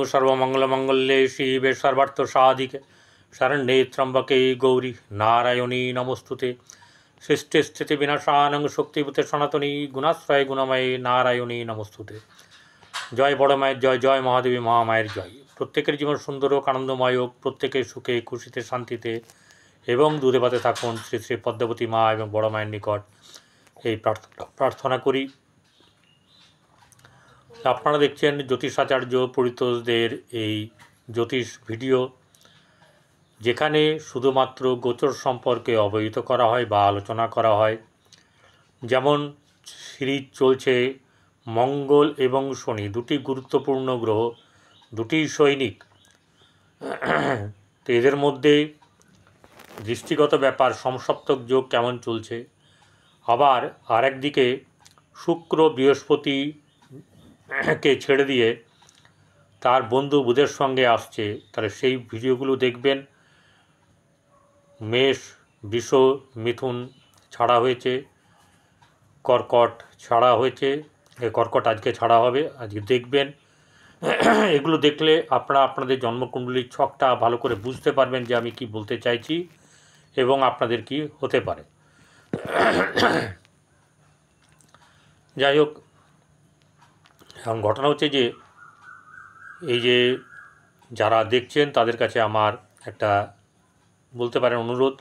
सर्वमंगलमंगल्ये शिवे सर्वार्थसाधिके शरण्ये त्र्यंबके गौरी नारायणी नमोस्तुते। सृष्टिस्थितिविनाशानं शक्तिभूते सनातनी गुणाश्रय गुणमये नारायणी नमोस्तुते। जय बड़ मायर जय, जय महादेवी महामायर जय। प्रत्येकेर जीवन सुंदर होक, आनंदमय होक, प्रत्येके सुखे खुशिते शांतिते एवं दूधे भाते थाकुन श्री श्री पद्मावती मा एवं बड़ मायेर निकट এই প্রার্থনা করি। আপনারা দেখছেন জ্যোতিষাচার্য পরিতোষদের এই জ্যোতিষ ভিডিও, যেখানে শুধুমাত্র গোচর সম্পর্কে অবহিত করা হয় বা আলোচনা করা হয়। যেমন সিরিজ চলছে মঙ্গল এবং শনি, দুটি গুরুত্বপূর্ণ গ্রহ, দুটি সৈনিক। তো এদের মধ্যে দৃষ্টিগত ব্যাপার, সমসপ্তক যোগ কেমন চলছে, আবার আরেকদিকে শুক্র বৃহস্পতিকে ছেড়ে দিয়ে তার বন্ধু বুধের সঙ্গে আসছে, তাহলে সেই ভিডিওগুলো দেখবেন। মেষ, বৃষ, মিথুন ছাড়া হয়েছে, কর্কট ছাড়া হয়েছে, কর্কট আজকে ছাড়া হবে, আজকে দেখবেন। এগুলো দেখলে আপনারা আপনাদের জন্মকুণ্ডলীর ছকটা ভালো করে বুঝতে পারবেন যে আমি কি বলতে চাইছি এবং আপনাদের কি হতে পারে। যাই হোক, এখন ঘটনা হচ্ছে যে এই যে যারা দেখছেন তাদের কাছে আমার একটা বলতে পারেন অনুরোধ।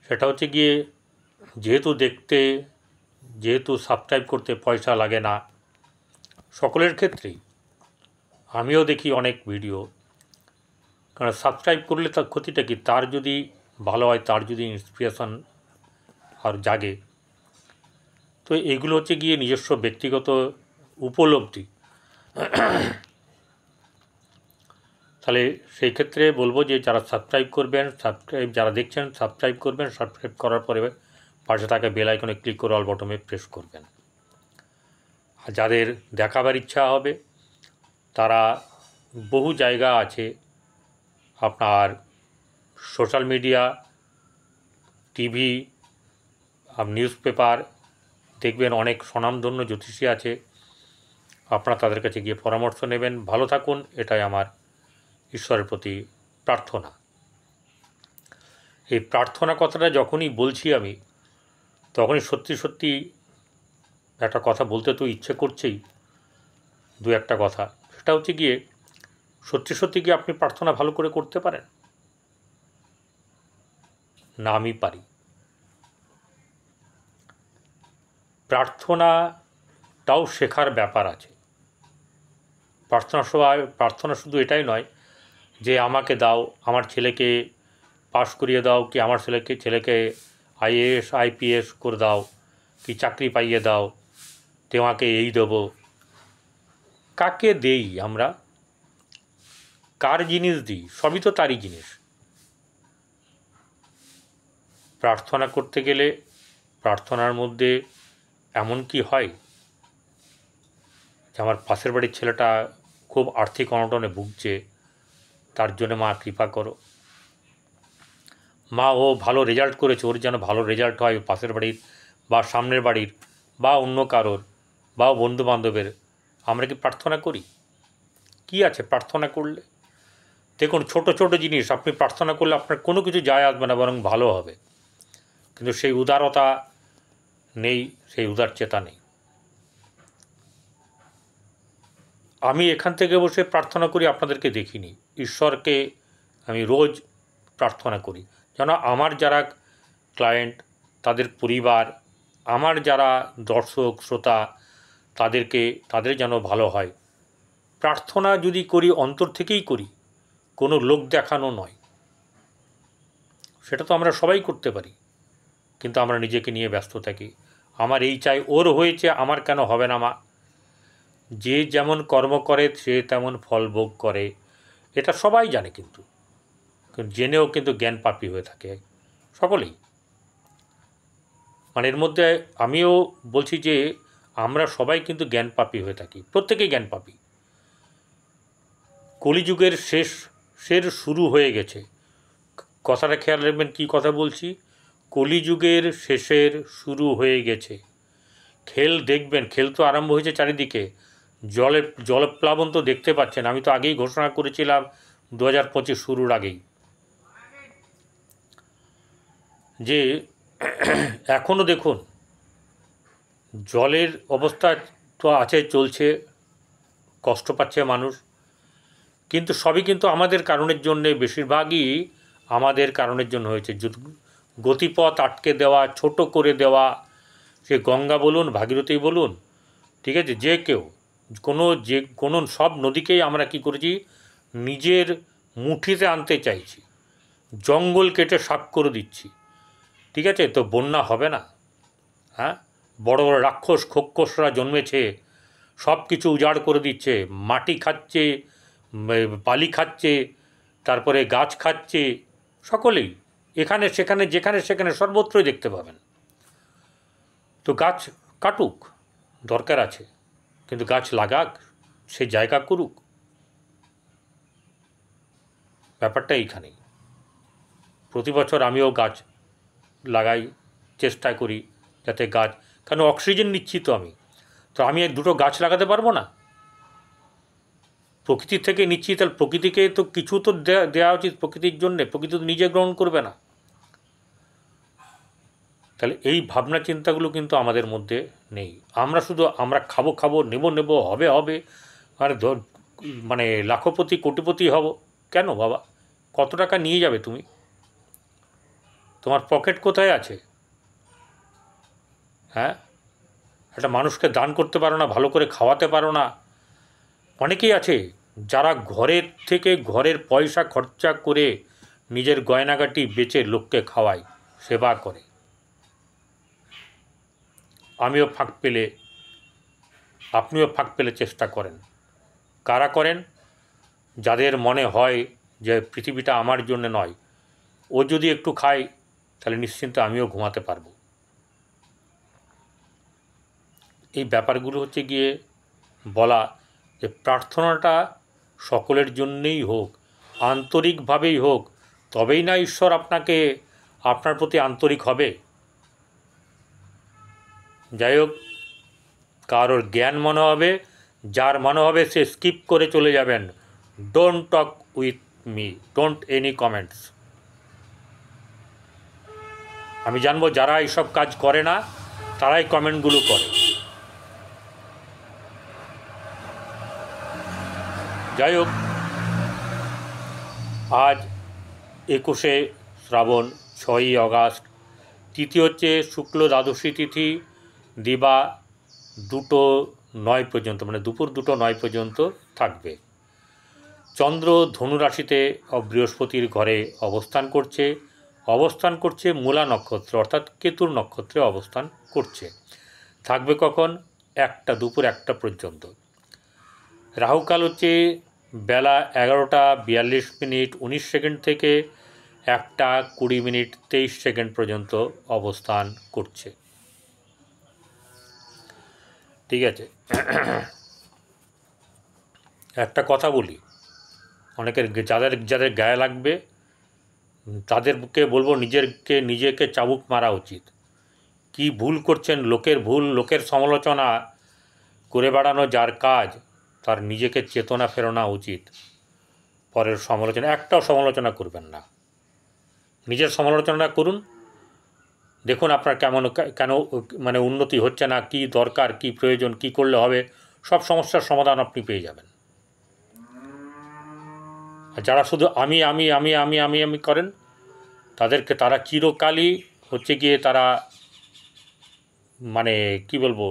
সেটা হচ্ছে গিয়ে যেহেতু সাবস্ক্রাইব করতে পয়সা লাগে না সকলের ক্ষেত্রেই, আমিও দেখি অনেক ভিডিও, কারণ সাবস্ক্রাইব করলে তার ক্ষতিটা কি, তার যদি ভালো হয়, তার যদি ইন্সপিরেশন আর জাগে, তো এগুলো হচ্ছে গিয়ে নিজস্ব ব্যক্তিগত উপলব্ধি। তাহলে সেই ক্ষেত্রে বলবো যে যারা সাবস্ক্রাইব করবেন, যারা দেখছেন সাবস্ক্রাইব করবেন, সাবস্ক্রাইব করার পরে পাশে থাকা বেল আইকনে ক্লিক করে অল বটমে প্রেস করবেন। আর যাদের দেখাবার ইচ্ছা হবে তারা বহু জায়গা আছে, আপনার social media, TV, news paper, দেখবেন অনেক স্বনামধন্য জ্যোতিষী আছে, আপনারা তাদের কাছে গিয়ে পরামর্শ নেবেন। ভালো থাকুন, এটাই আমার ঈশ্বরের প্রতি প্রার্থনা। এই প্রার্থনা কথাটা যখনই বলছি আমি, তখনই সত্যি সত্যি একটা কথা বলতে তো ইচ্ছে করছেই, দু একটা কথা। সেটা হচ্ছে গিয়ে সত্যি সত্যি কি আপনি প্রার্থনা ভালো করে করতে পারেন? না আমি পারি। প্রার্থনাটাও শেখার ব্যাপার আছে। প্রার্থনা শুধু এটাই নয় যে আমাকে দাও, আমার ছেলেকে পাশ করিয়ে দাও, কি আমার ছেলেকে আইএএস আইপিএস করে দাও, কি চাকরি পাইয়ে দাও, তোমাকে এই দেবো। কাকে দেই আমরা, কার জিনিস দিই? সবই তো তারই জিনিস। প্রার্থনা করতে গেলে প্রার্থনার মধ্যে এমন কি হয় যে আমার পাশের বাড়ির ছেলেটা খুব আর্থিক অনটনে ভুগছে, তার জন্য মা কৃপা করো। মা ও ভালো রেজাল্ট করেছে, ওর যেন ভালো রেজাল্ট হয়, পাশের বাড়ির বা সামনের বাড়ির বা অন্য কারোর বা বন্ধু বান্ধবের। আমরা কি প্রার্থনা করি? কি আছে প্রার্থনা করলে? দেখুন, ছোট ছোট জিনিস আপনি প্রার্থনা করলে আপনার কোনো কিছু যায় আসবে না, বরং ভালো হবে। কিন্তু সেই উদারতা নেই, সেই উদারচেতা নেই। আমি এখান থেকে বসে প্রার্থনা করি, আপনাদেরকে দেখিনি। ঈশ্বরকে আমি রোজ প্রার্থনা করি যেন আমার যারা ক্লায়েন্ট, তাদের পরিবার, আমার যারা দর্শক শ্রোতা, তাদের যেন ভালো হয়। প্রার্থনা যদি করি অন্তর থেকেই করি, কোনো লোক দেখানো নয়। সেটা তো আমরা সবাই করতে পারি, কিন্তু আমরা নিজেকে নিয়ে ব্যস্ত থাকি। আমার এই চাই, ওর হয়েছে, আমার কেন হবে না মা? যে যেমন কর্ম করে সে তেমন ফল ভোগ করে, এটা সবাই জানে, কিন্তু জেনেও কিন্তু জ্ঞান পাপী হয়ে থাকে সকলেই। মানে এর মধ্যে আমিও বলছি যে আমরা সবাই কিন্তু জ্ঞান পাপী হয়ে থাকি, প্রত্যেকেই জ্ঞান পাপী। কলিযুগের শেষের শুরু হয়ে গেছে। কথাটা খেয়াল রাখবেন, কী কথা বলছি। কলিযুগের শেষের শুরু হয়ে গেছে। খেল দেখবেন, খেল তো আরম্ভ হয়েছে চারিদিকে। জলপ্লাবন তো দেখতে পাচ্ছেন, আমি তো আগেই ঘোষণা করেছিলাম 2025 শুরুর আগেই যে এখনও দেখুন জলের অবস্থা তো আছে, চলছে, কষ্ট পাচ্ছে মানুষ, কিন্তু সবই কিন্তু আমাদের কারণের জন্যে, বেশিরভাগই আমাদের কারণের জন্য হয়েছে। গতিপথ আটকে দেওয়া, ছোট করে দেওয়া, সে গঙ্গা বলুন, ভাগীরথী বলুন, ঠিক আছে, যে কেউ কোনো সব নদীকেই আমরা কি করেছি, নিজের মুঠিতে আনতে চাইছি, জঙ্গল কেটে সাফ করে দিচ্ছি, ঠিক আছে, তো বন্যা হবে না? হ্যাঁ, বড় বড় রাক্ষস খোক্ষসরা জন্মেছে, সব কিছু উজাড় করে দিচ্ছে, মাটি খাচ্ছে, বালি খাচ্ছে, তারপরে গাছ খাচ্ছে, সকলেই এখানে সেখানে যেখানে সেখানে সর্বত্রই দেখতে পাবেন। তো গাছ কাটুক, দরকার আছে, কিন্তু গাছ লাগাক, সে জায়গা করুক, ব্যাপারটা এইখানেই। প্রতি বছর আমিও গাছ লাগাই, চেষ্টা করি যাতে গাছ, কেন অক্সিজেন নিচ্ছি তো আমি, তো আমি দুটো গাছ লাগাতে পারবো না? প্রকৃতির থেকে নিচ্ছি, তাহলে প্রকৃতিকে তো কিছু তো দেওয়া উচিত প্রকৃতির জন্যে, প্রকৃতি তো নিজে গ্রহণ করবে না। তাহলে এই ভাবনা চিন্তাগুলো কিন্তু আমাদের মধ্যে নেই। আমরা শুধু আমরা খাবো নেব হবে আর মানে লাখপতি কোটিপতি হব। কেন বাবা, কত টাকা নিয়ে যাবে তুমি? তোমার পকেট কোথায় আছে? হ্যাঁ, একটা মানুষকে দান করতে পারো না, ভালো করে খাওয়াতে পারো না। অনেকেই আছে যারা ঘরের পয়সা খরচা করে নিজের গয়নাগাটি বেচে লোককে খাওয়ায়, সেবা করে। আমিও ফাঁক পেলে, আপনিও ফাঁক পেলে চেষ্টা করেন। কারা করেন? যাদের মনে হয় যে পৃথিবীটা আমার জন্য নয়, ও যদি একটু খায় তাহলে নিশ্চিন্তে আমিও ঘুমাতে পারবো। এই ব্যাপারগুলো হচ্ছে গিয়ে বলা যে প্রার্থনাটা সকলের জন্যেই হোক, আন্তরিকভাবেই হোক, তবেই না ঈশ্বর আপনার প্রতি আন্তরিক হবে। যাই হোক, কারোর জ্ঞান মনে হবে, যার মনে হবে সে স্কিপ করে চলে যাবেন। Don't talk with me, don't any comments. আমি জানবো যারা এইসব কাজ করে না তারাই কমেন্টগুলো করে। যাই হোক, আজ 21শে শ্রাবণ, 6ই আগস্ট, তিথি হচ্ছে শুক্ল দ্বাদশী তিথি, দিবা 2:09 পর্যন্ত, মানে দুপুর 2:09 পর্যন্ত থাকবে। চন্দ্র ধনুরাশিতে বৃহস্পতির ঘরে অবস্থান করছে মূলা নক্ষত্র, অর্থাৎ কেতুর নক্ষত্রে অবস্থান করছে। থাকবে কখন? দুপুর 1টা পর্যন্ত। রাহুকাল হচ্ছে বেলা 11:42:19 থেকে 1:20:23 পর্যন্ত অবস্থান করছে। ঠিক আছে, একটা কথা বলি, অনেকের যাদের গায়ে লাগবে তাদেরকে বলবো নিজেকে চাবুক মারা উচিত। কি ভুল করছেন, লোকের সমালোচনা করে বেড়ানো যার কাজ, তার নিজেকে চেতনা ফেরানো উচিত। পরের একটাও সমালোচনা করবেন না, নিজের সমালোচনা করুন। দেখুন আপনার কেন মানে উন্নতি হচ্ছে না, কি দরকার, কি প্রয়োজন, কি করলে হবে, সব সমস্যার সমাধান আপনি পেয়ে যাবেন। আর যারা শুধু আমি করেন, তারা চিরকালই হচ্ছে গিয়ে তারা মানে কি বলবো,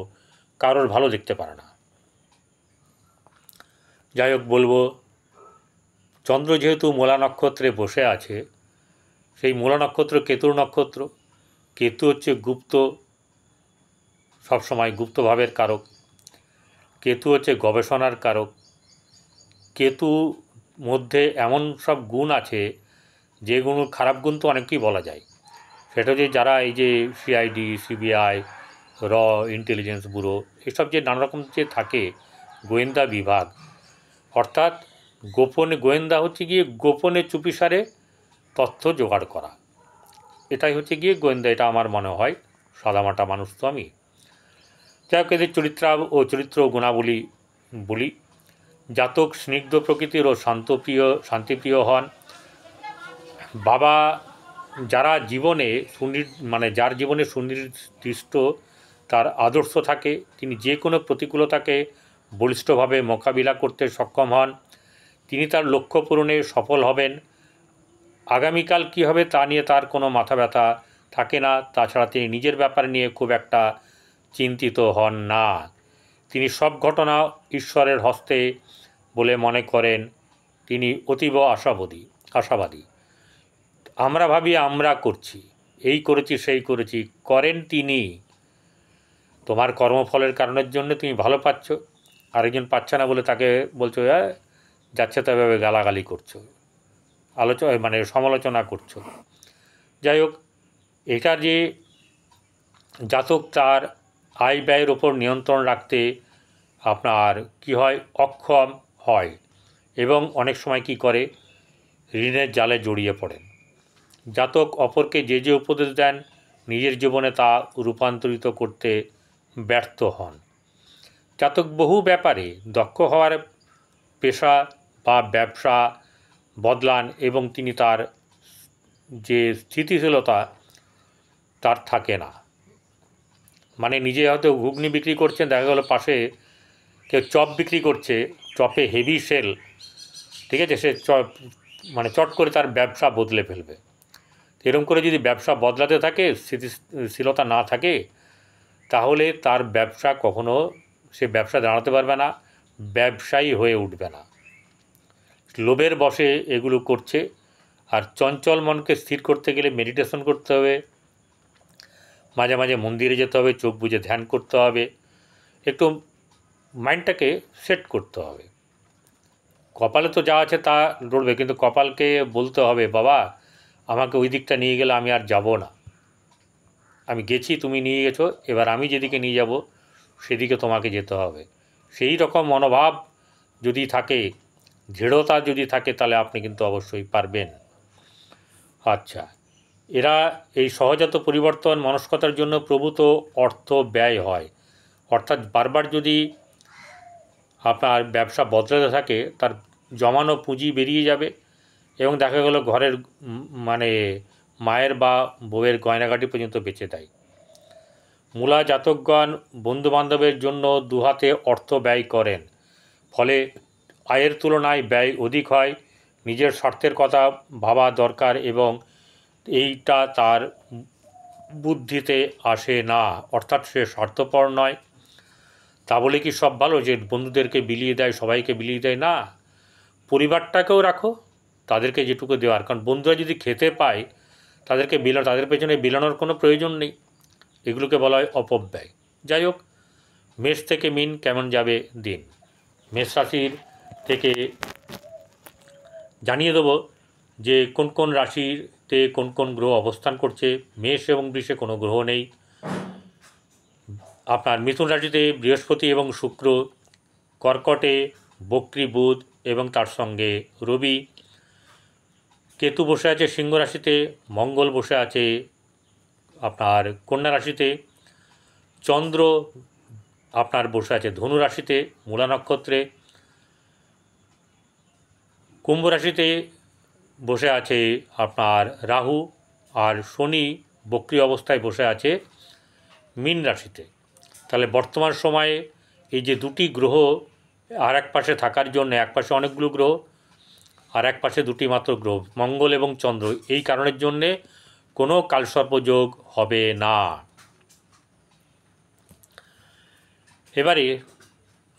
কারোর ভালো দেখতে পারে না। যাই হোক, বলবো চন্দ্র যেহেতু মূলা নক্ষত্রে বসে আছে, সেই মূলা নক্ষত্র কেতুর নক্ষত্র। কেতু হচ্ছে সবসময় গুপ্তভাবের কারক। কেতু হচ্ছে গবেষণার কারক। কেতু মধ্যে এমন সব গুণ আছে, যেগুলো খারাপ গুণ তো অনেককেই বলা যায়। সেটা হচ্ছে যারা এই যে সিআইডি, সিবিআই, ইন্টেলিজেন্স ব্যুরো, এসব যে নানা রকম যে থাকে, গোয়েন্দা বিভাগ, অর্থাৎ গোয়েন্দা হচ্ছে গিয়ে গোপনে চুপিসারে তথ্য জোগাড় করা, এটাই হচ্ছে গিয়ে গোয়েন্দা। এটা আমার মনে হয়, সাদামাটা মানুষ তো আমি। যাই হোক, এদের চরিত্র গুণাবলী বলি, জাতক স্নিগ্ধ প্রকৃতির ও শান্তিপ্রিয় হন। বাবা যারা জীবনে যার জীবনে সুনির্দিষ্ট তার আদর্শ থাকে, তিনি যে কোনো প্রতিকূলতাকে বলিষ্ঠভাবে মোকাবিলা করতে সক্ষম হন। তিনি তার লক্ষ্য পূরণে সফল হবেন। আগামীকাল কী হবে তা নিয়ে তার কোনো মাথা ব্যথা থাকে না। তাছাড়া তিনি নিজের ব্যাপার নিয়ে খুব একটা চিন্তিত হন না। তিনি সব ঘটনা ঈশ্বরের হস্তে বলে মনে করেন। তিনি অতীব আশাবাদী। আমরা ভাবি আমরা করছি, এই করেছি সেই করেছি, করেন তিনি। তোমার কর্মফলের কারণের জন্য তুমি ভালো পাচ্ছ, আরেকজন পাচ্ছে না বলে তাকে বলছো যাচ্ছে তো এভাবে গালাগালি করছো, সমালোচনা করছো। যাই হোক, এটা যে জাতক তার আয় ব্যয়ের ওপর নিয়ন্ত্রণ রাখতে আপনার কি হয়, অক্ষম হয় এবং অনেক সময় কি করে, ঋণের জালে জড়িয়ে পড়েন। জাতক অপরকে যে উপদেশ দেন, নিজের জীবনে তা রূপান্তরিত করতে ব্যর্থ হন। জাতক বহু ব্যাপারে দক্ষ হওয়ার পেশা বা ব্যবসা বদলান এবং তিনি তার যে স্থিতিশীলতা তার থাকে না। নিজে হয়তো ঘুগনি বিক্রি করছেন, দেখা গেলো পাশে কেউ চপ বিক্রি করছে, চপে হেভি সেল, ঠিক আছে, সে চট করে তার ব্যবসা বদলে ফেলবে। এরকম করে যদি ব্যবসা বদলাতে থাকে, স্থিতিশীলতা না থাকে, তাহলে তার ব্যবসা কখনো সে ব্যবসা দাঁড়াতে পারবে না, ব্যবসায়ী হয়ে উঠবে না। লোভের বশে এগুলো করছে। আর চঞ্চল মনকে স্থির করতে গেলে মেডিটেশন করতে হবে, মাঝে মাঝে মন্দিরে যেতে হবে, চোখ বুজে ধ্যান করতে হবে, একটু মাইন্ডটাকে সেট করতে হবে। কপালে তো যা আছে তা লড়বে, কিন্তু কপালকে বলতে হবে, বাবা আমাকে ওই দিকটা নিয়ে গেলে আমি আর যাব না, আমি গেছি, তুমি নিয়ে গেছো, এবার আমি যেদিকে নিয়ে যাব সেদিকে তোমাকে যেতে হবে। সেই রকম মনোভাব যদি থাকে, দৃঢ়তা যদি থাকে, তাহলে আপনি কিন্তু অবশ্যই পারবেন। আচ্ছা, এরা এই সহজাত পরিবর্তন মনস্কতার জন্য প্রভূত অর্থ ব্যয় হয়। অর্থাৎ বারবার যদি আপনার ব্যবসা বদলাতে থাকে, তার জমানো পুঁজি বেরিয়ে যাবে এবং দেখা গেল ঘরের মায়ের বা বউয়ের গয়নাগাটি পর্যন্ত বেচে দেয়। মূলা জাতকগণ বন্ধুবান্ধবের জন্য দুহাতে অর্থ ব্যয় করেন, ফলে আয়ের তুলনায় ব্যয় অধিক হয়। নিজের স্বার্থের কথা ভাবা দরকার এবং এইটা তার বুদ্ধিতে আসে না, অর্থাৎ সে স্বার্থপর নয়। তা বলে কি সব ভালো যে বন্ধুদেরকে বিলিয়ে দেয়, সবাইকে বিলিয়ে দেয়? না, পরিবারটাকেও রাখো, তাদেরকে যেটুকু দেওয়ার, কারণ বন্ধুরা যদি খেতে পায় তাদের পেছনে বিলানোর কোনো প্রয়োজন নেই। এগুলোকে বলা হয় অপব্যয়। যাই হোক, মেষ থেকে মিন কেমন যাবে দিন। মেষ রাশির থেকে জানিয়ে দেবো যে কোন কোন রাশিতে কোন কোন গ্রহ অবস্থান করছে। মেষ এবং বৃষে কোনো গ্রহ নেই। আপনার মিথুন রাশিতে বৃহস্পতি এবং শুক্র, কর্কটে বক্রী বুধ এবং তার সঙ্গে রবি, কেতু বসে আছে সিংহ রাশিতে, মঙ্গল বসে আছে আপনার কন্যা রাশিতে, চন্দ্র আপনার বসে আছে ধনু রাশিতে মূলা নক্ষত্রে, কুম্ভ রাশিতে বসে আছে আপনার রাহু, আর শনি বক্রী অবস্থায় বসে আছে মীন রাশিতে। তাহলে বর্তমান সময়ে এই যে দুটি গ্রহ আর এক পাশে থাকার জন্য, এক পাশে অনেকগুলো গ্রহ আর এক পাশে দুটি মাত্র গ্রহ, মঙ্গল এবং চন্দ্র, এই কারণের জন্যে কোনো কালসর্পযোগ হবে না। এবারে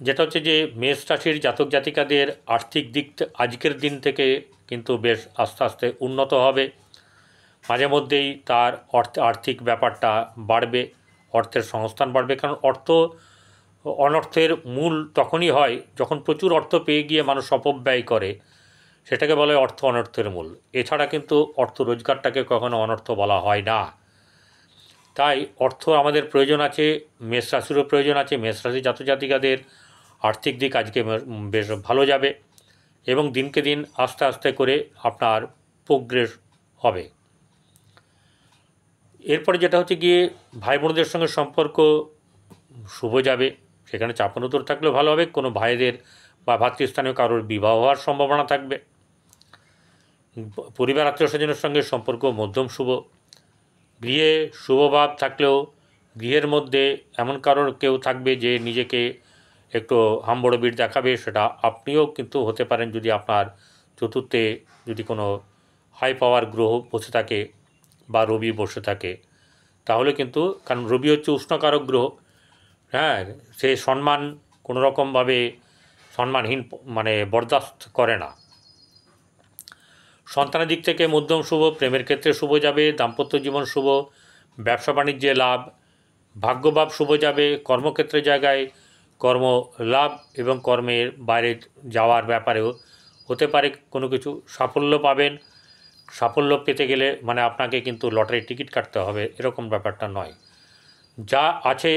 যেটা হচ্ছে যে মেষ রাশির জাতক জাতিকাদের আর্থিক দিক আজকের দিন থেকে কিন্তু বেশ আস্তে আস্তে উন্নত হবে। মাঝে মধ্যেই তার আর্থিক ব্যাপারটা বাড়বে, অর্থের সংস্থান বাড়বে। কারণ অনর্থের মূল তখনই হয় যখন প্রচুর অর্থ পেয়ে গিয়ে মানুষ অপব্যয় করে, সেটাকে বলা হয় অর্থ অনর্থের মূল। এছাড়া কিন্তু অর্থ রোজগারটাকে কখনো অনর্থ বলা হয় না। তাই অর্থ আমাদের প্রয়োজন আছে, মেষ রাশিরও প্রয়োজন আছে। মেষ রাশি জাতক জাতিকাদের আর্থিক দিক আজকে বেশ ভালো যাবে এবং দিনকে দিন আস্তে আস্তে করে আপনার প্রোগ্রেস হবে। এরপরে যেটা হচ্ছে গিয়ে ভাই বোনদের সঙ্গে সম্পর্ক শুভ যাবে, সেখানে চাপানুতর থাকলেও ভালো হবে। কোনো ভাইদের বা ভাতৃস্থানীয় কারোর বিবাহ হওয়ার সম্ভাবনা থাকবে। পরিবার আত্মীয় স্বজনের সঙ্গে সম্পর্ক মধ্যম শুভ। গৃহে শুভভাব থাকলেও গৃহের মধ্যে এমন কারোর কেউ থাকবে যে নিজেকে একটু হাম্বড়বিড় দেখাবে, সেটা আপনিও কিন্তু হতে পারেন যদি আপনার চতুর্থে যদি কোনো হাই পাওয়ার গ্রহ বসে থাকে বা রবি বসে থাকে, তাহলে কিন্তু, কারণ রবি হচ্ছে উষ্ণকারক গ্রহ, হ্যাঁ, সে সম্মান কোনো রকমভাবে সম্মানহীন মানে বরদাস্ত করে না। সন্তানের দিক থেকে মধ্যম শুভ, প্রেমের ক্ষেত্রে শুভ যাবে, দাম্পত্য জীবন শুভ, ব্যবসা বাণিজ্যে লাভ, ভাগ্যভাব শুভ যাবে, কর্মক্ষেত্রে জায়গায় কর্ম লাভ এবং কর্মের বাইরে যাওয়ার ব্যাপারেও হতে পারে কোনো কিছু সাফল্য পাবেন। সাফল্য পেতে গেলে মানে আপনাকে কিন্তু লটারির টিকিট কাটতে হবে এরকম ব্যাপারটা নয়। যা আছে,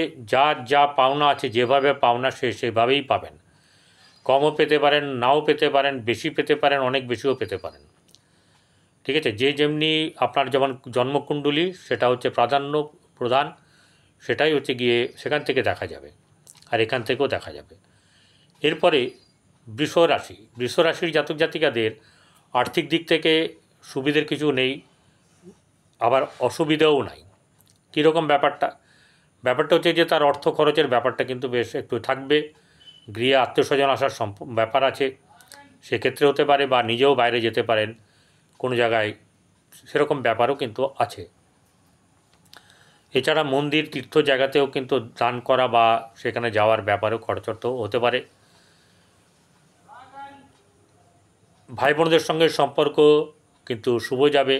যা পাওনা আছে, যেভাবে পাওনা সেভাবেই পাবেন। কমও পেতে পারেন, নাও পেতে পারেন, বেশি পেতে পারেন, অনেক বেশিও পেতে পারেন। ঠিক আছে, যে যেমনি আপনার যেমন জন্মকুণ্ডলী সেটা হচ্ছে প্রধান, সেটাই হচ্ছে গিয়ে সেখান থেকে দেখা যাবে, আর এখান থেকেও দেখা যাবে। এরপরে বৃষ রাশির জাতক জাতিকাদের আর্থিক দিক থেকে সুবিধের কিছু নেই, আবার অসুবিধাও নাই। কীরকম ব্যাপারটা হচ্ছে যে তার অর্থ খরচের ব্যাপারটা কিন্তু বেশ একটু থাকবে। গৃহে আত্মীয় স্বজন আসার ব্যাপার আছে, সেক্ষেত্রে হতে পারে, বা নিজেও বাইরে যেতে পারেন কোনো জায়গায়, সেরকম ব্যাপারও কিন্তু আছে। এছাড়া মন্দির তীর্থ জায়গাতেও কিন্তু দান করা বা সেখানে যাওয়ার ব্যাপারেও খরচর্চ হতে পারে। ভাই বোনদের সঙ্গে সম্পর্ক কিন্তু শুভ যাবে।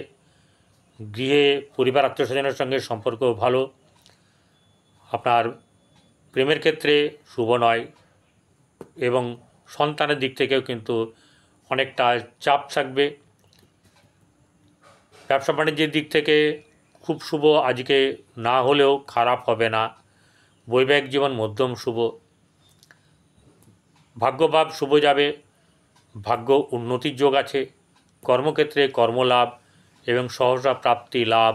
গৃহে পরিবার আত্মীয় স্বজনের সঙ্গে সম্পর্ক ভালো। আপনার প্রেমের ক্ষেত্রে শুভ নয়, এবং সন্তানের দিক থেকেও কিন্তু অনেকটা চাপ থাকবে। ব্যবসা বাণিজ্যের দিক থেকে খুব শুভ আজকে না হলেও খারাপ হবে না। বৈবাহিক জীবন মধ্যম শুভ। ভাগ্যভাব শুভ যাবে, ভাগ্য উন্নতির যোগ আছে। কর্মক্ষেত্রে কর্মলাভ এবং সহসা প্রাপ্তি লাভ,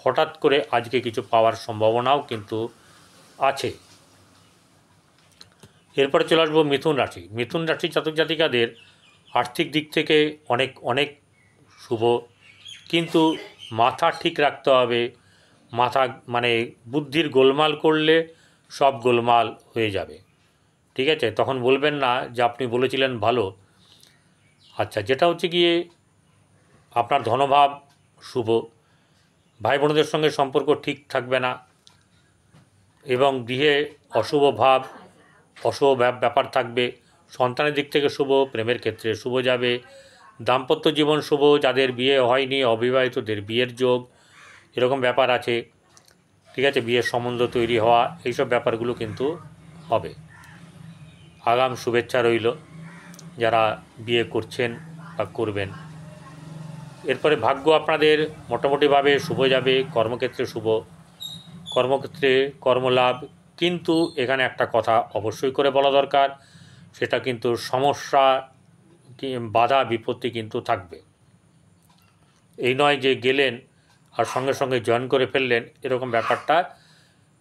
হঠাৎ করে আজকে কিছু পাওয়ার সম্ভাবনাও কিন্তু আছে। এরপরে চলে আসবো মিথুন রাশি জাতক জাতিকাদের আর্থিক দিক থেকে অনেক শুভ, কিন্তু মাথা ঠিক রাখতে হবে। মাথা মানে বুদ্ধির গোলমাল করলে সব গোলমাল হয়ে যাবে। ঠিক আছে, তখন বলবেন না যে আপনি বলেছিলেন ভালো। আচ্ছা, যেটা হচ্ছে গিয়ে আপনার ধনভাব শুভ, ভাই বোনদের সঙ্গে সম্পর্ক ঠিক থাকবে না, এবং গৃহে অশুভ ব্যাপার থাকবে। সন্তানের দিক থেকে শুভ, প্রেমের ক্ষেত্রে শুভ যাবে, দাম্পত্য জীবন শুভ, যাদের বিয়ে হয়নি অবিবাহিতদের বিয়ের যোগ, এরকম ব্যাপার আছে। ঠিক আছে, বিয়ের সম্বন্ধ তৈরি হওয়া, এইসব ব্যাপারগুলো কিন্তু হবে। আগাম শুভেচ্ছা রইল যারা বিয়ে করছেন বা করবেন। এরপরে ভাগ্য আপনাদের মোটামুটিভাবে শুভ যাবে। কর্মক্ষেত্রে শুভ, কর্মক্ষেত্রে কর্মলাভ, কিন্তু এখানে একটা কথা অবশ্যই করে বলা দরকার, সেটা কিন্তু সমস্যা বাধা বিপত্তি কিন্তু থাকবে। এই নয় যে গেলেন আর সঙ্গে সঙ্গে জয়েন করে ফেললেন, এরকম ব্যাপারটা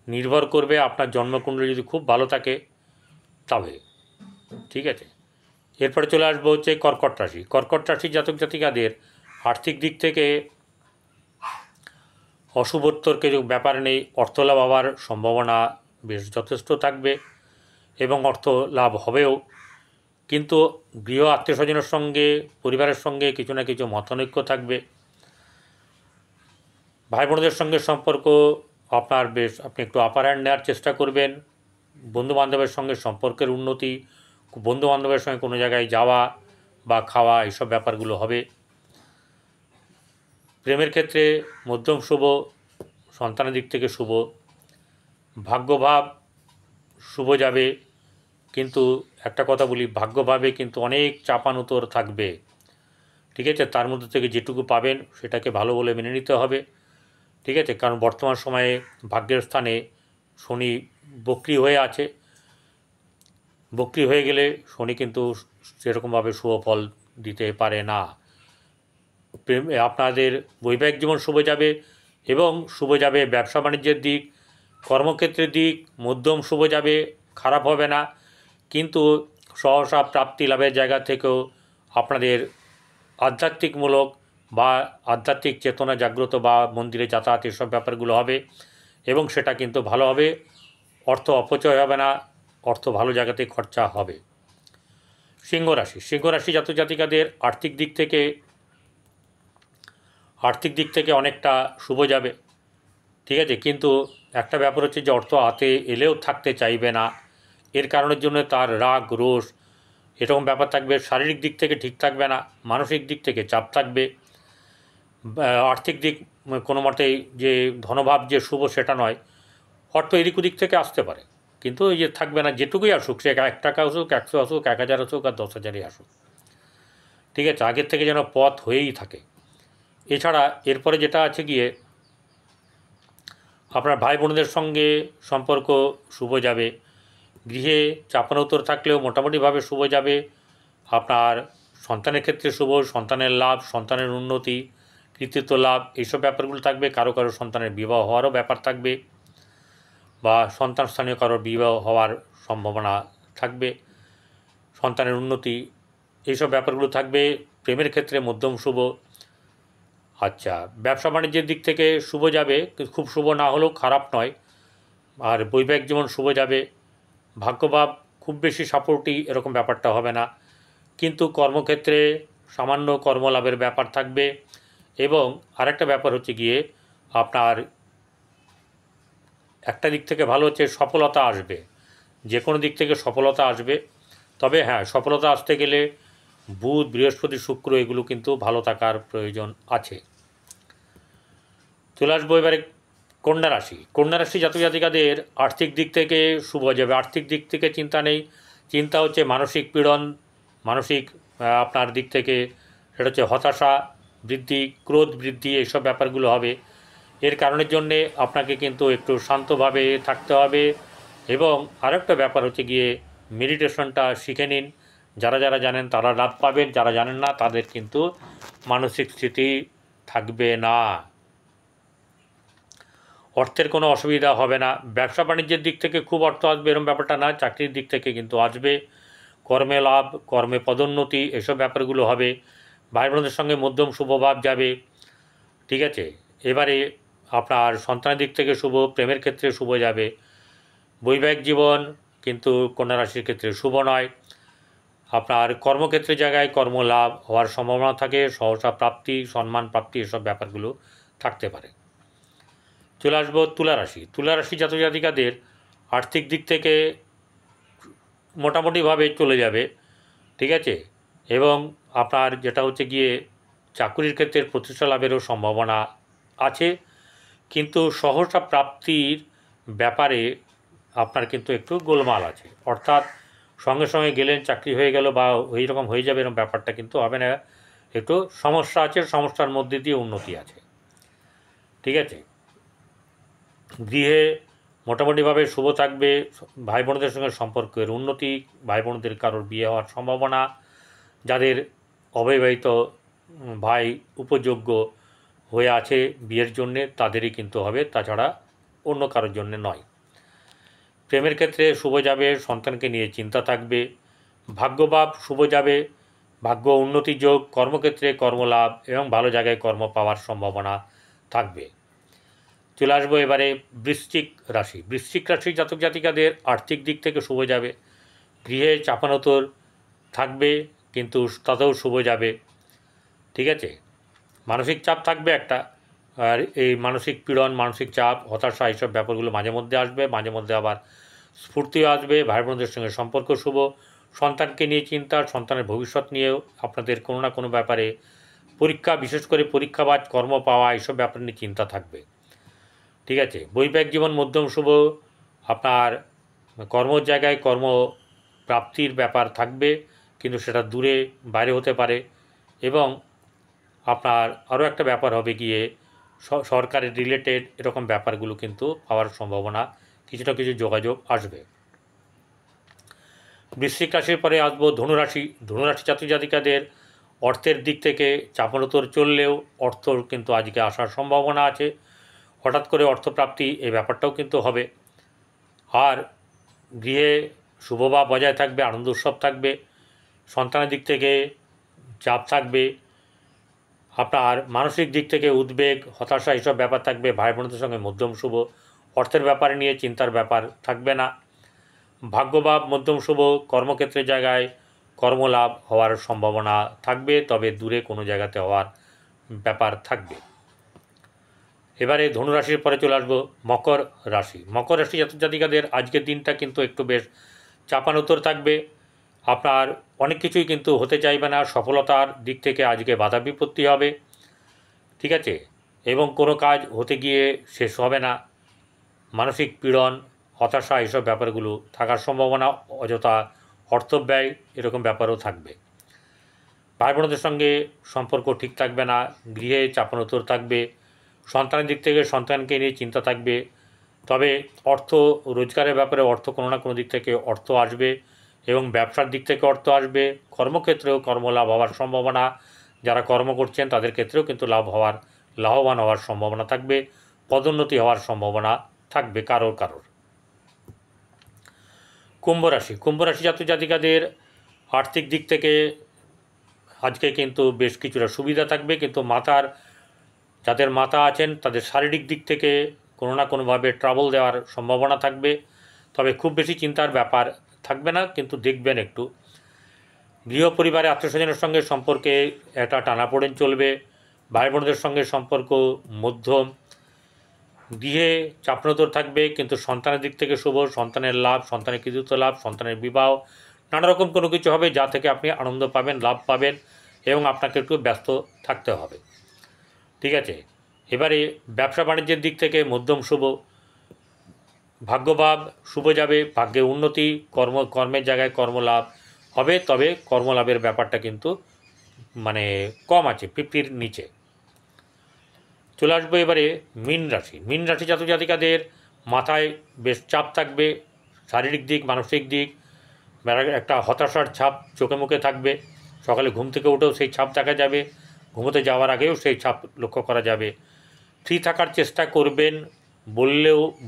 নির্ভর করবে আপনার জন্মকুণ্ডলী যদি খুব ভালো থাকে তবে। ঠিক আছে, এরপরে চলে আসবো হচ্ছে কর্কট রাশি জাতক জাতিকাদের আর্থিক দিক থেকে অশুভত্বর কিছু ব্যাপার নেই। অর্থলাভ হওয়ার সম্ভাবনা বেশ যথেষ্ট থাকবে এবং অর্থ লাভ হবেও, কিন্তু গৃহ আত্মীয় স্বজনের সঙ্গে পরিবারের সঙ্গে কিছু না কিছু মতানৈক্য থাকবে। ভাই বোনদের সঙ্গে সম্পর্ক আপনার বেশ, আপনি একটু আপার হ্যান্ড নেওয়ার চেষ্টা করবেন। বন্ধুবান্ধবের সঙ্গে সম্পর্কের উন্নতি, বন্ধুবান্ধবের সঙ্গে কোনো জায়গায় যাওয়া বা খাওয়া, এইসব ব্যাপারগুলো হবে। প্রেমের ক্ষেত্রে মধ্যম শুভ, সন্তানের দিক থেকে শুভ, ভাগ্যভাব শুভ যাবে, কিন্তু একটা কথা বলি, ভাগ্যভাবে কিন্তু অনেক চাপানুতর থাকবে। ঠিক আছে, তার মধ্যে থেকে যেটুকু পাবেন সেটাকে ভালো বলে মেনে নিতে হবে। ঠিক আছে, কারণ বর্তমান সময়ে ভাগ্যের স্থানে শনি বক্রি হয়ে আছে। বক্রি হয়ে গেলে শনি কিন্তু সেরকমভাবে শুভ ফল দিতে পারে না। আপনাদের বৈবাহিক জীবন শুভ যাবে, এবং শুভ যাবে ব্যবসা বাণিজ্যের দিক, কর্মক্ষেত্রের দিক মধ্যম শুভ যাবে, খারাপ হবে না, কিন্তু সহসা প্রাপ্তি লাভের জায়গা থেকেও আপনাদের আধ্যাত্মিকমূলক বা আধ্যাত্মিক চেতনা জাগ্রত বা মন্দিরে যাতায়াত এসব ব্যাপারগুলো হবে এবং সেটা কিন্তু ভালো হবে। অর্থ অপচয় হবে না, অর্থ ভালো জায়গাতেই খরচা হবে। সিংহ রাশি জাতক জাতিকাদের আর্থিক দিক থেকে অনেকটা শুভ যাবে, ঠিক আছে, কিন্তু একটা ব্যাপার হচ্ছে যে অর্থ হাতে এলেও থাকতে চাইবে না, এর কারণের জন্য তার রাগ রোষ এরকম ব্যাপার থাকবে। শারীরিক দিক থেকে ঠিক থাকবে না, মানসিক দিক থেকে চাপ থাকবে। আর্থিক দিক কোনো মতেই যে ধনভাব যে শুভ সেটা নয়, অর্থ এদিক ওদিক থেকে আসতে পারে, কিন্তু এই যে থাকবে না, যেটুকুই আসুক, সে 1 টাকা আসুক, 100 আসুক, 1000 আসুক আর 10,000ই আসুক, ঠিক আছে, আগের থেকে যেন পথ হয়েই থাকে। এছাড়া এরপরে যেটা আছে গিয়ে আপনার ভাই বোনদের সঙ্গে সম্পর্ক শুভ যাবে, গৃহে চাপানোতর থাকলেও মোটামুটিভাবে শুভ যাবে। আপনার সন্তানের ক্ষেত্রে শুভ, সন্তানের লাভ, সন্তানের উন্নতি, কৃতিত্ব লাভ এইসব ব্যাপারগুলো থাকবে। কারো সন্তানের বিবাহ হওয়ারও ব্যাপার থাকবে বা সন্তান স্থানীয় কারোর বিবাহ হওয়ার সম্ভাবনা থাকবে, সন্তানের উন্নতি এইসব ব্যাপারগুলো থাকবে। প্রেমের ক্ষেত্রে মধ্যম শুভ। আচ্ছা, ব্যবসা বাণিজ্যের দিক থেকে শুভ যাবে, খুব শুভ না হলেও খারাপ নয়। আর বৈবাহিক জীবন শুভ যাবে। ভাগ্যভাব খুব বেশি সাপোর্টি এরকম ব্যাপারটা হবে না, কিন্তু কর্মক্ষেত্রে সামান্য কর্মলাভের ব্যাপার থাকবে। এবং আরেকটা ব্যাপার হচ্ছে গিয়ে আপনার একটা দিক থেকে ভালো হচ্ছে সফলতা আসবে, যে কোনো দিক থেকে সফলতা আসবে। তবে হ্যাঁ, সফলতা আসতে গেলে বুধ, বৃহস্পতি, শুক্র এগুলো কিন্তু ভালো থাকার প্রয়োজন আছে। চলে আসবো এবারে কন্যা রাশি জাতক জাতিকাদের আর্থিক দিক থেকে শুভ যাবে। আর্থিক দিক থেকে চিন্তা নেই, চিন্তা হচ্ছে মানসিক পীড়ন, মানসিক আপনার দিক থেকে সেটা হচ্ছে হতাশা বৃদ্ধি, ক্রোধ বৃদ্ধি, এইসব ব্যাপারগুলো হবে। এর কারণের জন্যে আপনাকে কিন্তু একটু শান্তভাবে থাকতে হবে। এবং আরেকটা ব্যাপার হচ্ছে গিয়ে মেডিটেশনটা শিখে নিন। যারা জানেন তারা লাভ পাবেন, যারা জানেন না তাদের কিন্তু মানসিক স্থিতি থাকবে না, অর্থের কোনো অসুবিধা হবে না। ব্যবসা বাণিজ্যের দিক থেকে খুব অর্থ আসবে এরকম ব্যাপারটা না, চাকরির দিক থেকে কিন্তু আসবে। কর্মে লাভ, কর্মে পদোন্নতি এসব ব্যাপারগুলো হবে। ভাই বোনদের সঙ্গে মধ্যম শুভভাব যাবে, ঠিক আছে। এবারে আপনার সন্তানের দিক থেকে শুভ, প্রেমের ক্ষেত্রে শুভ যাবে। বৈবাহিক জীবন কিন্তু কন্যা রাশির ক্ষেত্রে শুভ নয়। আপনার কর্মক্ষেত্রে জায়গায় কর্মলাভ হওয়ার সম্ভাবনা থাকে, সহসা প্রাপ্তি, সম্মান প্রাপ্তি এসব ব্যাপারগুলো থাকতে পারে। চলে আসবো তুলা রাশি জাতক জাতিকাদের আর্থিক দিক থেকে মোটামুটিভাবে চলে যাবে, ঠিক আছে। এবং আপনার যেটা হচ্ছে গিয়ে চাকুরির ক্ষেত্রে প্রতিষ্ঠা লাভেরও সম্ভাবনা আছে, কিন্তু সহসা প্রাপ্তির ব্যাপারে আপনার কিন্তু একটু গোলমাল আছে। অর্থাৎ সঙ্গে সঙ্গে গেলেন চাকরি হয়ে গেল বা ওই রকম হয়ে যাবে এরকম ব্যাপারটা কিন্তু হবে না, একটু সমস্যা আছে, সমস্যার মধ্যে দিয়ে উন্নতি আছে, ঠিক আছে। গৃহে মোটামুটিভাবে শুভ থাকবে। ভাই বোনদের সঙ্গে সম্পর্কের উন্নতি, ভাই বোনদের কারোর বিয়ে হওয়ার সম্ভাবনা, যাদের অবিবাহিত ভাই উপযোগ্য হয়ে আছে বিয়ের জন্যে তাদেরই কিন্তু হবে, তাছাড়া অন্য কারোর জন্যে নয়। প্রেমের ক্ষেত্রে শুভ যাবে, সন্তানকে নিয়ে চিন্তা থাকবে। ভাগ্যভাব শুভ যাবে, ভাগ্য উন্নতি যোগ, কর্মক্ষেত্রে কর্মলাভ এবং ভালো জায়গায় কর্ম পাওয়ার সম্ভাবনা থাকবে। চলে আসবো এবারে বৃশ্চিক রাশি জাতক জাতিকাদের আর্থিক দিক থেকে শুভ যাবে। গৃহে চাপানোতর থাকবে, কিন্তু তাতেও শুভ যাবে, ঠিক আছে। মানসিক চাপ থাকবে একটা, আর এই মানসিক পীড়ন, মানসিক চাপ, হতাশা এইসব ব্যাপারগুলো মাঝে মধ্যে আসবে, মাঝে মধ্যে আবার স্ফূর্তিও আসবে। ভাই বোনদের সঙ্গে সম্পর্ক শুভ, সন্তানকে নিয়ে চিন্তা, সন্তানের ভবিষ্যৎ নিয়েও আপনাদের কোনো না কোনো ব্যাপারে পরীক্ষা, বিশেষ করে পরীক্ষাবাজ কর্ম পাওয়া এইসব ব্যাপার নিয়ে চিন্তা থাকবে, ঠিক আছে। বৈবাহিক জীবন মধ্যম শুভ, আপনার কর্মর জায়গায় কর্ম প্রাপ্তির ব্যাপার থাকবে, কিন্তু সেটা দূরে বাইরে হতে পারে। এবং আপনার আরও একটা ব্যাপার হবে গিয়ে সরকারের রিলেটেড এরকম ব্যাপারগুলো কিন্তু পাওয়ার সম্ভাবনা, কিছুটা কিছু যোগাযোগ আসবে। বৃশ্চিক রাশির পরে আসবো ধনুরাশি জাতক জাতিকাদের অর্থের দিক থেকে চাপানোতর চললেও অর্থ কিন্তু আজকে আসার সম্ভাবনা আছে, হঠাৎ করে অর্থপ্রাপ্তি এই ব্যাপারটাও কিন্তু হবে। আর গৃহে শুভভাব বজায় থাকবে, আনন্দ উৎসব থাকবে, সন্তানের দিক থেকে চাপ থাকবে, আপনার মানসিক দিক থেকে উদ্বেগ, হতাশা এইসব ব্যাপার থাকবে। ভাই বোনদের সঙ্গে মধ্যম শুভ, অর্থের ব্যাপারে নিয়ে চিন্তার ব্যাপার থাকবে না। ভাগ্যভাব মধ্যম শুভ, কর্মক্ষেত্রের জায়গায় কর্মলাভ হওয়ার সম্ভাবনা থাকবে, তবে দূরে কোনো জায়গাতে হওয়ার ব্যাপার থাকবে। এবারে ধনুরাশির পরে চলে আসবো মকর রাশি। মকর রাশি জাতক-জাতিকাদের আজকের দিনটা কিন্তু একটু বেশ চাপানোতর থাকবে। আপনার অনেক কিছুই কিন্তু হতে চাইবে না, সফলতার দিক থেকে আজকে বাধা বিপত্তি হবে, ঠিক আছে, এবং কোনো কাজ হতে গিয়ে শেষ হবে না। মানসিক পীড়ন, হতাশা এইসব ব্যাপারগুলো থাকার সম্ভাবনা, অযথা অর্থ ব্যয় এরকম ব্যাপারও থাকবে। ভাই বোনদের সঙ্গে সম্পর্ক ঠিক থাকবে না, গৃহে চাপানোতর থাকবে, সন্তানের দিক থেকে সন্তানকে নিয়ে চিন্তা থাকবে। তবে অর্থ রোজগারের ব্যাপারে কোনো না কোনো দিক থেকে অর্থ আসবে, এবং ব্যবসার দিক থেকে অর্থ আসবে। কর্মক্ষেত্রেও কর্মলাভ হওয়ার সম্ভাবনা, যারা কর্ম করছেন তাদের ক্ষেত্রেও কিন্তু লাভবান হওয়ার সম্ভাবনা থাকবে, পদোন্নতি হওয়ার সম্ভাবনা থাকবে কারোর। কুম্ভ রাশি জাতক জাতিকাদের আর্থিক দিক থেকে আজকে কিন্তু বেশ কিছুটা সুবিধা থাকবে, কিন্তু যাদের মাতা আছেন তাদের শারীরিক দিক থেকে কোনো না কোনোভাবে ট্রাবল দেওয়ার সম্ভাবনা থাকবে। তবে খুব বেশি চিন্তার ব্যাপার থাকবে না, কিন্তু দেখবেন একটু গৃহ পরিবারে আত্মীয়স্বজনের সঙ্গে সম্পর্কে একটা টানাপোড়েন চলবে। ভাই বোনদের সঙ্গে সম্পর্ক মধ্যম, গৃহে চাপনোতর থাকবে, কিন্তু সন্তানের দিক থেকে শুভ, সন্তানের লাভ, সন্তানের কৃতিত্ব লাভ, সন্তানের বিবাহ, নানা রকম কোনো কিছু হবে যা থেকে আপনি আনন্দ পাবেন, লাভ পাবেন, এবং আপনাকে একটু ব্যস্ত থাকতে হবে, ঠিক আছে। এবারে ব্যবসা বাণিজ্যের দিক থেকে মধ্যম শুভ, ভাগ্যভাব শুভ যাবে, ভাগ্যে উন্নতি, কর্মের জায়গায় কর্মলাভ হবে, তবে কর্মলাভের ব্যাপারটা কিন্তু মানে কম আছে, 50-র নিচে। চলে আসবো এবারে মীন রাশি জাতক জাতিকাদের মাথায় বেশ চাপ থাকবে, শারীরিক দিক, মানসিক দিক, একটা হতাশার ছাপ চোখে মুখে থাকবে। সকালে ঘুম থেকে উঠেও সেই ছাপ দেখা যাবে, ঘুমোতে যাওয়ার আগেও সেই ছাপ লক্ষ্য করা যাবে। ফ্রি থাকার চেষ্টা করবেন,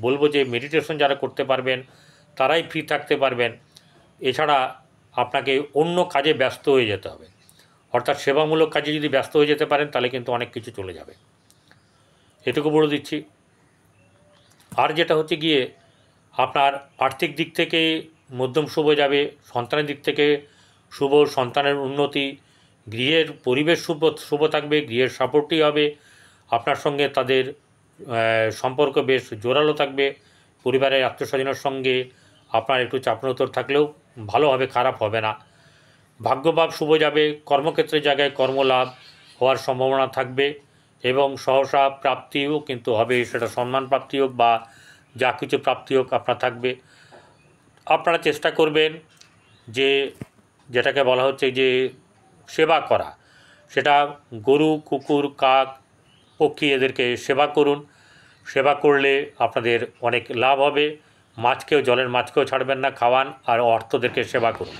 বলবো যে মেডিটেশন যারা করতে পারবেন তারাই ফ্রি থাকতে পারবেন। এছাড়া আপনাকে অন্য কাজে ব্যস্ত হয়ে যেতে হবে, অর্থাৎ সেবামূলক কাজে যদি ব্যস্ত হয়ে যেতে পারেন তাহলে কিন্তু অনেক কিছু চলে যাবে, এটুকু বলে দিচ্ছি। আর যেটা হচ্ছে গিয়ে আপনার আর্থিক দিক থেকে মধ্যম শুভ যাবে, সন্তানের দিক থেকে শুভ, সন্তানের উন্নতি, গৃহের পরিবেশ শুভ থাকবে, গৃহের সাপোর্টই হবে, আপনার সঙ্গে তাদের সম্পর্ক বেশ জোরালো থাকবে। পরিবারের আত্মীয়স্বজনের সঙ্গে আপনার একটু চাপনোতর থাকলেও ভালো হবে, খারাপ হবে না। ভাগ্যভাব শুভ যাবে, কর্মক্ষেত্রের জায়গায় কর্মলাভ হওয়ার সম্ভাবনা থাকবে, এবং সহসা প্রাপ্তিও কিন্তু হবে, সেটা সম্মান প্রাপ্তি হোক বা যা কিছু প্রাপ্তি হোক আপনার থাকবে। আপনারা চেষ্টা করবেন যেটাকে বলা হচ্ছে যে সেবা করা, সেটা গরু, কুকুর, কাক, পক্ষী এদেরকে সেবা করুন। সেবা করলে আপনাদের অনেক লাভ হবে। জলের মাছকেও ছাড়বেন না, খাওয়ান, আর অর্থদেরকে সেবা করুন।